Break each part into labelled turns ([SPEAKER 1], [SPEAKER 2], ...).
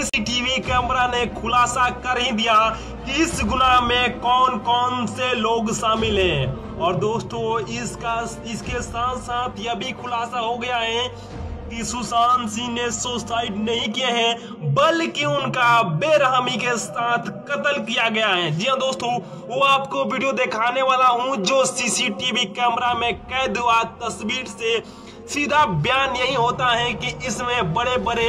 [SPEAKER 1] CCTV camera ने खुलासा कर ही दिया कि इस गुनाह में कौन कौन से लोग शामिल हैं। और दोस्तों इसके साथ साथ यह भी खुलासा हो गया है कि सुशांत सिंह ने सुसाइड नहीं किए हैं, बल्कि उनका बेरहमी के साथ कत्ल किया गया है। जी हाँ दोस्तों, वो आपको वीडियो दिखाने वाला हूं जो सीसीटीवी कैमरा में कैद हुआ तस्वीर से सीधा बयान यही होता है कि इसमें बड़े बड़े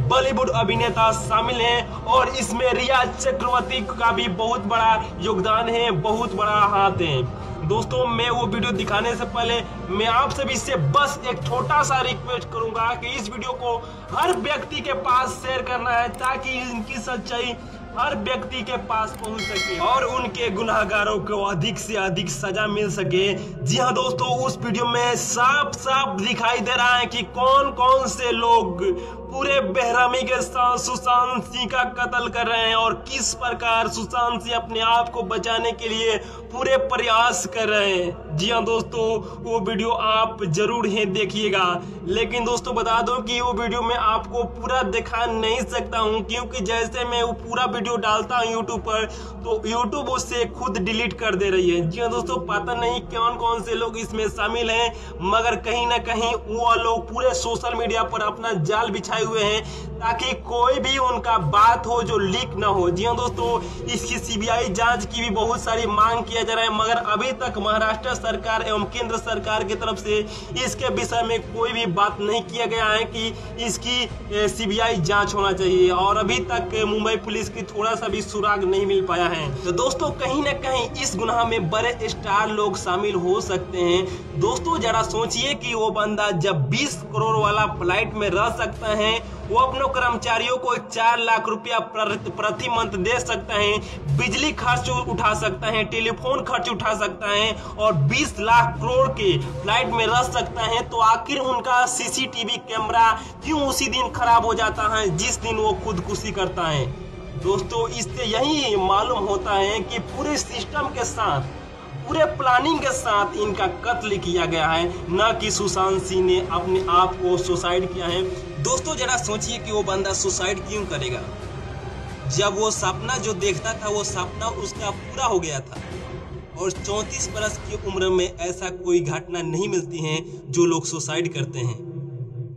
[SPEAKER 1] बॉलीवुड अभिनेता शामिल हैं और इसमें रिया चक्रवर्ती का भी बहुत बड़ा योगदान है, बहुत बड़ा हाथ है। दोस्तों, मैं वो वीडियो दिखाने से पहले मैं आप सभी से बस एक छोटा सा रिक्वेस्ट करूंगा कि इस वीडियो को हर व्यक्ति के पास शेयर करना है ताकि इनकी सच्चाई हर व्यक्ति के पास पहुंच सके और उनके गुनाहगारों को अधिक से अधिक सजा मिल सके। जी हाँ दोस्तों, उस वीडियो में साफ साफ दिखाई दे रहा है कि कौन कौन से लोग पूरे बेरहमी के साथ सुशांत सिंह का कत्ल कर रहे हैं और किस प्रकार सुशांत सिंह अपने आप को बचाने के लिए पूरे प्रयास कर रहे हैं। जी हाँ दोस्तों, वो वीडियो आप जरूर ही देखिएगा। लेकिन दोस्तों बता दूं कि वो वीडियो में आपको पूरा दिखा नहीं सकता हूं, क्योंकि जैसे मैं वो पूरा वीडियो डालता हूं यूट्यूब पर तो यूट्यूब उससे खुद डिलीट कर दे रही है। जी हाँ दोस्तों, पता नहीं कौन कौन से लोग इसमें शामिल हैं, मगर कहीं ना कहीं वो लोग पूरे सोशल मीडिया पर अपना जाल बिछाए हुए हैं ताकि कोई भी उनका बात हो जो लीक ना हो। जी हाँ दोस्तों, इसकी सीबीआई जांच की भी बहुत सारी मांग किया जा रहा है, मगर अभी तक महाराष्ट्र सरकार एवं केंद्र सरकार की तरफ से इसके विषय में कोई भी बात नहीं किया गया है कि इसकी सीबीआई जांच होना चाहिए। और अभी तक मुंबई पुलिस की थोड़ा सा भी सुराग नहीं मिल पाया है। तो दोस्तों, कहीं ना कहीं इस गुनाह में बड़े स्टार लोग शामिल हो सकते हैं। दोस्तों जरा सोचिए कि वो बंदा जब 20 करोड़ वाला फ्लाइट में रह सकता है, वो अपने कर्मचारियों को 4 लाख रुपया प्रति मंथ दे सकता है, बिजली खर्च उठा सकता है, टेलीफोन खर्च उठा सकता है और 20 लाख करोड़ के फ्लाइट में रह सकता है, तो आखिर उनका सीसीटीवी कैमरा क्यों उसी दिन खराब हो जाता है जिस दिन वो खुदकुशी करता है। दोस्तों, इससे यही मालूम होता है कि पूरे सिस्टम के साथ, पूरे प्लानिंग के साथ इनका कत्ल किया गया है, न कि सुशांत सिंह ने अपने आप को सुसाइड किया है। दोस्तों जरा सोचिए कि वो बंदा सुसाइड क्यों करेगा, जब वो सपना जो देखता था वो सपना उसका पूरा हो गया था। और 34 वर्ष की उम्र में ऐसा कोई घटना नहीं मिलती है जो लोग सुसाइड करते हैं।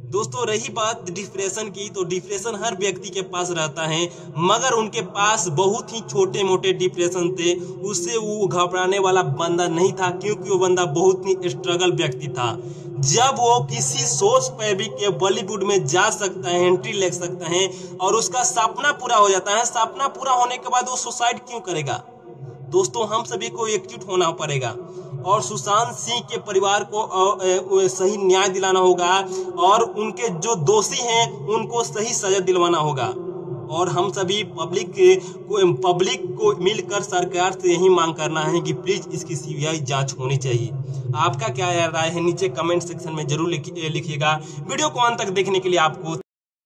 [SPEAKER 1] दोस्तों रही बात डिप्रेशन की, तो डिप्रेशन हर व्यक्ति के पास रहता है, मगर उनके पास बहुत ही छोटे मोटे डिप्रेशन थे, उससे वो घबराने वाला बंदा नहीं था, क्योंकि वो बंदा बहुत ही स्ट्रगल व्यक्ति था। जब वो किसी सोर्स पर भी के बॉलीवुड में जा सकता है, एंट्री ले सकता है और उसका सपना पूरा हो जाता है, सपना पूरा होने के बाद वो सुसाइड क्यों करेगा। दोस्तों हम सभी को एकजुट होना पड़ेगा और सुशांत सिंह के परिवार को सही न्याय दिलाना होगा और उनके जो दोषी हैं उनको सही सजा दिलवाना होगा। और हम सभी पब्लिक को मिलकर सरकार से यही मांग करना है कि प्लीज इसकी सीबीआई जांच होनी चाहिए। आपका क्या राय है नीचे कमेंट सेक्शन में जरूर लिखिएगा। वीडियो को अंत तक देखने के लिए आपको